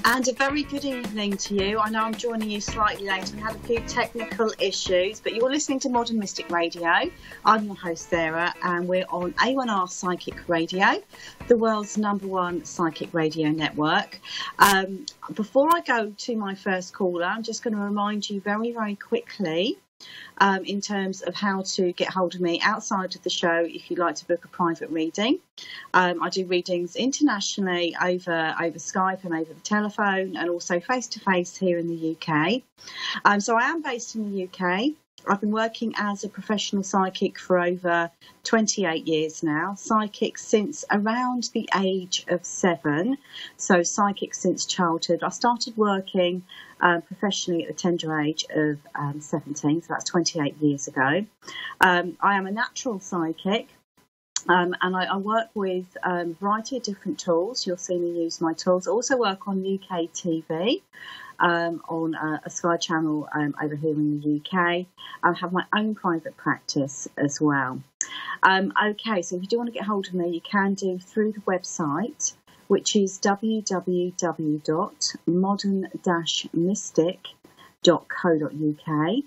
And a very good evening to you. I know I'm joining you slightly late. We had a few technical issues, but you're listening to Modern Mystic Radio. I'm your host, Saira, and we're on A1R Psychic Radio, the world's #1 psychic radio network. Before I go to my first caller, I'm just going to remind you very, very quickly in terms of how to get hold of me outside of the show if you'd like to book a private reading. I do readings internationally over Skype and over the telephone, and also face-to-face here in the UK. So I am based in the UK. I've been working as a professional psychic for over 28 years now, psychic since around the age of 7, so psychic since childhood. I started working professionally at the tender age of 17, so that's 28 years ago. I am a natural psychic. And I work with a variety of different tools. You'll see me use my tools. I also work on UK TV, on a Sky channel over here in the UK. I have my own private practice as well. Okay, so if you do want to get hold of me, you can do through the website, which is www.modern-mystic.co.uk,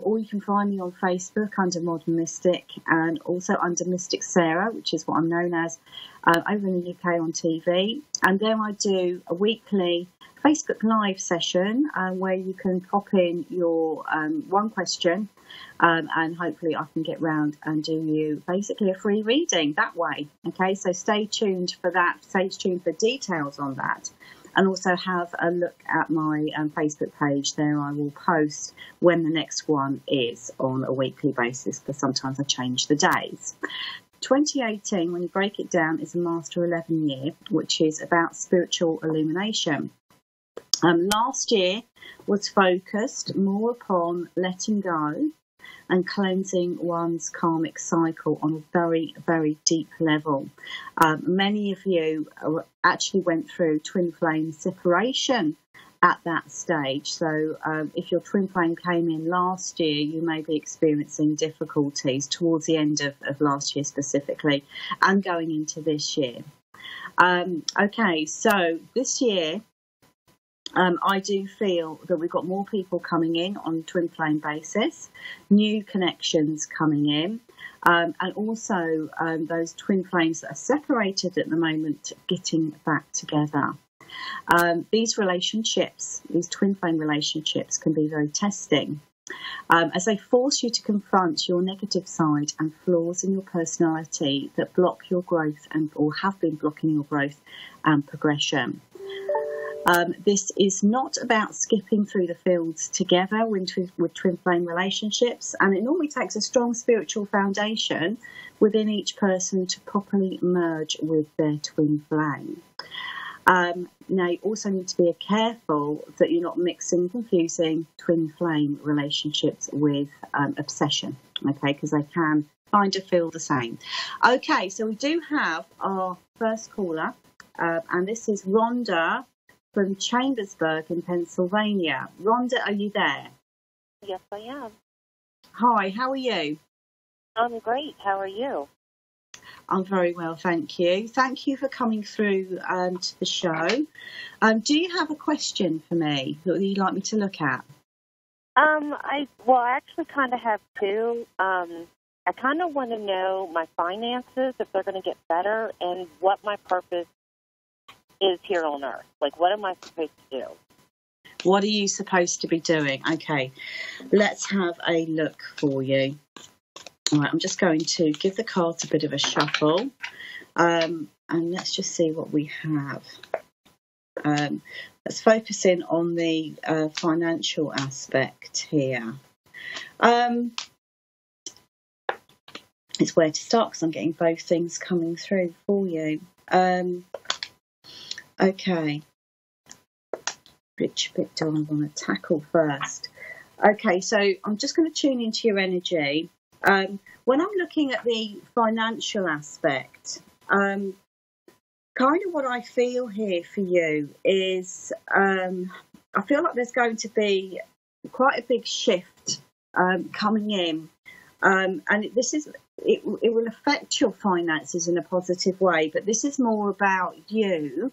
or you can find me on Facebook under Modern Mystic, and also under Mystic Saira, which is what I'm known as over in the UK on TV. And then I do a weekly Facebook Live session where you can pop in your one question, and hopefully I can get round and do you basically a free reading that way. Okay, so stay tuned for that. Stay tuned for details on that. And also have a look at my Facebook page. There I will post when the next one is on a weekly basis, because sometimes I change the days. 2018, when you break it down, is a Master 11 year, which is about spiritual illumination. Last year was focused more upon letting go and cleansing one's karmic cycle on a very, very deep level. Many of you actually went through twin flame separation at that stage. So if your twin flame came in last year, you may be experiencing difficulties towards the end of last year specifically, and going into this year. Okay, so this year, I do feel that we've got more people coming in on a twin flame basis, new connections coming in, and also those twin flames that are separated at the moment getting back together. These relationships, these twin flame relationships, can be very testing, as they force you to confront your negative side and flaws in your personality that block your growth or have been blocking your growth and progression. This is not about skipping through the fields together with twin flame relationships, and it normally takes a strong spiritual foundation within each person to properly merge with their twin flame. Now, you also need to be careful that you're not mixing, confusing twin flame relationships with obsession, okay, because they can kind of feel the same. Okay, so we do have our first caller, and this is Rhonda from Chambersburg in Pennsylvania. Rhonda, are you there? Yes, I am. Hi, how are you? I'm great. How are you? I'm very well, thank you. Thank you for coming through to the show. Do you have a question for me that you'd like me to look at? I actually kind of have two. I kind of want to know my finances, if they're going to get better, and what my purpose is here on Earth. Like, what am I supposed to do? What are you supposed to be doing? Okay, let's have a look for you. All right, I'm just going to give the cards a bit of a shuffle, and let's just see what we have. Let's focus in on the financial aspect here. It's where to start, because I'm getting both things coming through for you. Okay, which bit do I want to tackle first? Okay, so I'm just going to tune into your energy. When I'm looking at the financial aspect, kind of what I feel here for you is I feel like there's going to be quite a big shift coming in, and it will affect your finances in a positive way, but this is more about you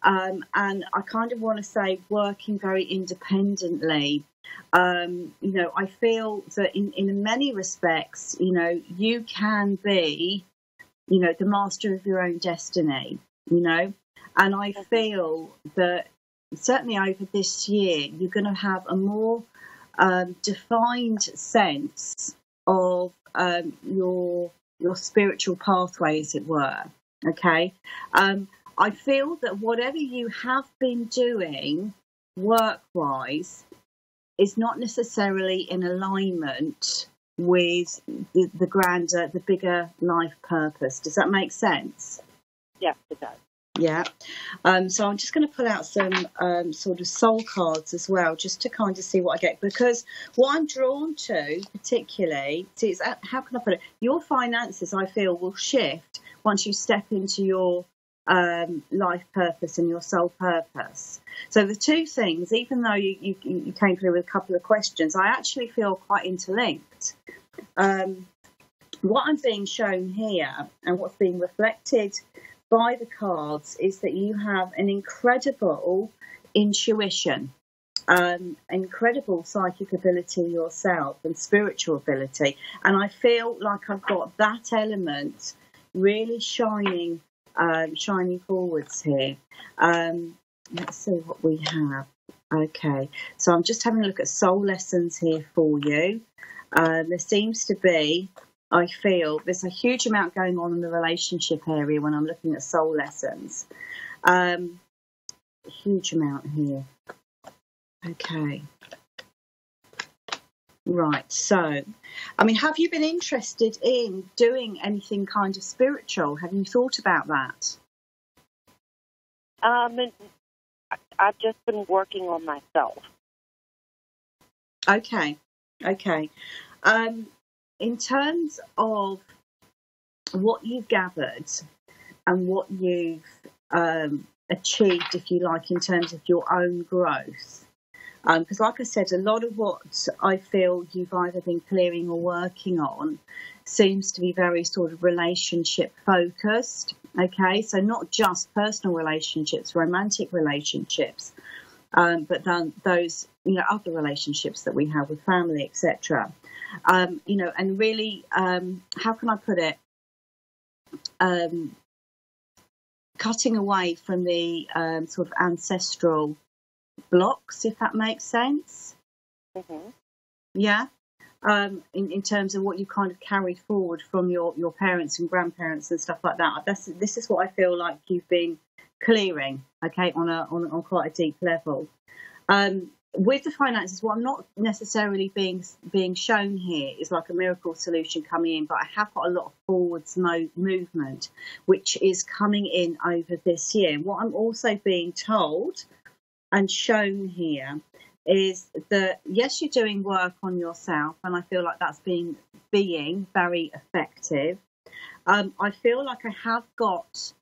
and I kind of want to say working very independently. I feel that in many respects, you can be, the master of your own destiny, and I feel that certainly over this year, you're going to have a more defined sense of your spiritual pathway, as it were. Okay. I feel that whatever you have been doing work-wise is not necessarily in alignment with the grander, the bigger life purpose. Does that make sense? Yes, it does. Yeah. So I'm just going to pull out some sort of soul cards as well, just to kind of see what I get. Because what I'm drawn to particularly, how can I put it? Your finances, I feel, will shift once you step into your life purpose and your soul purpose. So the two things, even though you came through with a couple of questions, I actually feel quite interlinked. What I'm being shown here and what's being reflected by the cards is that you have an incredible intuition, incredible psychic ability yourself and spiritual ability. And I feel like I've got that element really shining forwards here. Let's see what we have. Okay, so I'm just having a look at soul lessons here for you. There seems to be, I feel, there's a huge amount going on in the relationship area when I'm looking at soul lessons. Huge amount here. Okay. Right, so, I mean, have you been interested in doing anything kind of spiritual? Have you thought about that? I've just been working on myself. Okay. In terms of what you've gathered and what you've achieved, if you like, in terms of your own growth, because like I said, a lot of what I feel you've either been clearing or working on seems to be very sort of relationship focused. Okay, so not just personal relationships, romantic relationships, but then those, other relationships that we have with family, etc. And really, how can I put it? Cutting away from the sort of ancestral blocks, if that makes sense. Mm-hmm. Yeah. In terms of what you kind of carried forward from your parents and grandparents and stuff like that. This is what I feel like you've been clearing, okay, on quite a deep level. With the finances, what I'm not necessarily being shown here is like a miracle solution coming in, but I have got a lot of forwards movement, which is coming in over this year. What I'm also being told and shown here is that, yes, you're doing work on yourself, and I feel like that's being very effective. I feel like I have got,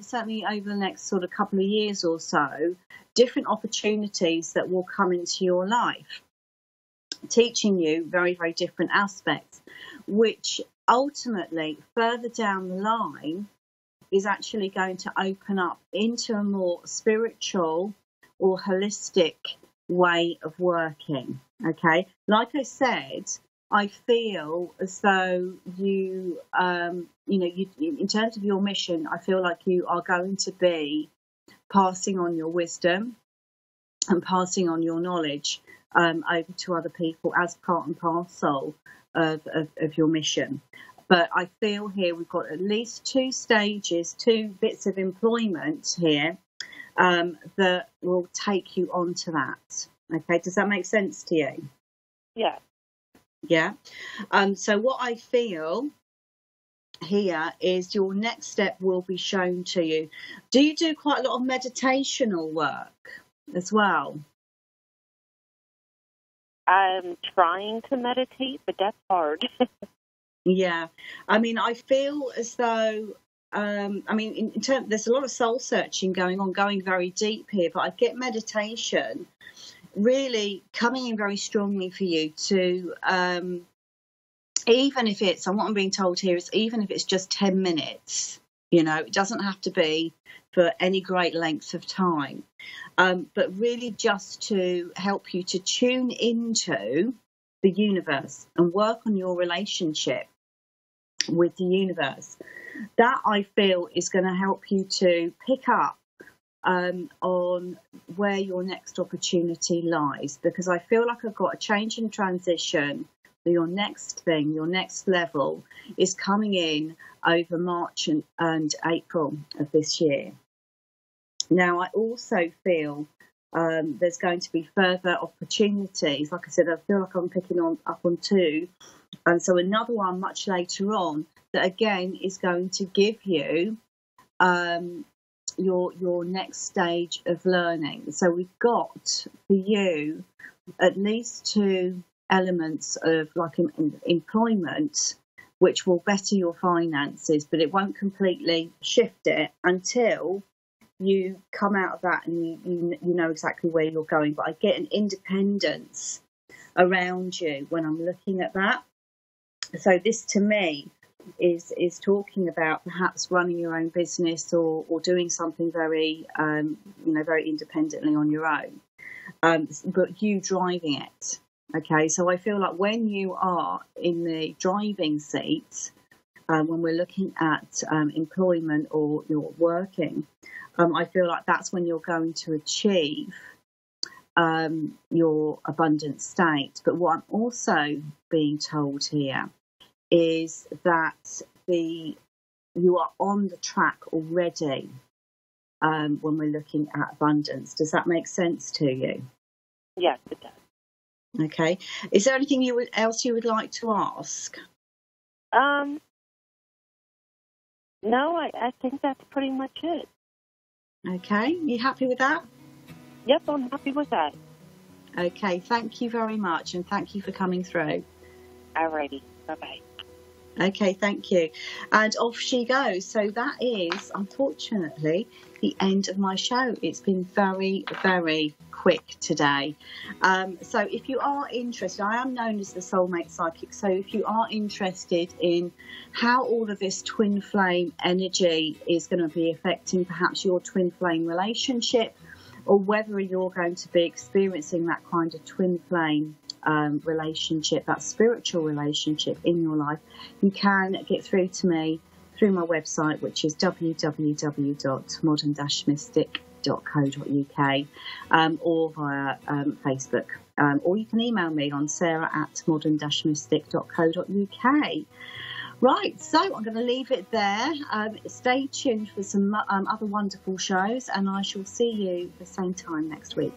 certainly over the next sort of couple of years or so, different opportunities that will come into your life, teaching you very, very different aspects, which ultimately, further down the line, is actually going to open up into a more spiritual or holistic way of working. Okay, like I said, I feel as though you, in terms of your mission, I feel like you are going to be passing on your wisdom and passing on your knowledge over to other people as part and parcel of your mission. But I feel here we've got at least two stages, two bits of employment here that will take you on to that. Okay, does that make sense to you? Yeah. Yeah. So what I feel here is your next step will be shown to you. Do you do quite a lot of meditational work as well? I'm trying to meditate, but that's hard. Yeah. I mean, I feel as though, in terms, there's a lot of soul searching going on, going very deep here, but I get meditation really coming in very strongly for you to, even if it's, and what I'm being told here is even if it's just 10 minutes, You know, it doesn't have to be for any great length of time, but really just to help you to tune into the universe and work on your relationship with the universe. That, I feel, is going to help you to pick up on where your next opportunity lies, because I feel like I've got a change in transition. Your next thing, your next level is coming in over March and April of this year. Now, I also feel there's going to be further opportunities. Like I said, I feel like I'm picking up on two. And so another one much later on that, again, is going to give you your next stage of learning. So we've got for you at least two elements of like employment, which will better your finances, but it won't completely shift it until you come out of that and you know exactly where you're going. But I get an independence around you when I'm looking at that. So this to me is talking about perhaps running your own business or doing something very very independently on your own, but you driving it. Okay, so I feel like when you are in the driving seat, when we're looking at employment or you're working, I feel like that's when you're going to achieve your abundant state. But what I'm also being told here is that you are on the track already when we're looking at abundance. Does that make sense to you? Yes, it does. Okay. Is there anything else you would like to ask? No, I think that's pretty much it. Okay. You happy with that? Yep, I'm happy with that. Okay. Thank you very much, and thank you for coming through. Alrighty. Bye-bye. Okay, thank you. And off she goes. So that is, unfortunately, the end of my show. It's been very, very quick today. So if you are interested, I am known as the Soulmate Psychic. So if you are interested in how all of this twin flame energy is going to be affecting perhaps your twin flame relationship, or whether you're going to be experiencing that kind of twin flame relationship, that spiritual relationship in your life, you can get through to me through my website, which is www.modern-mystic.co.uk, or via Facebook, or you can email me on sarah@modern-mystic.co.uk. Right, so I'm going to leave it there. Stay tuned for some other wonderful shows, and I shall see you the same time next week.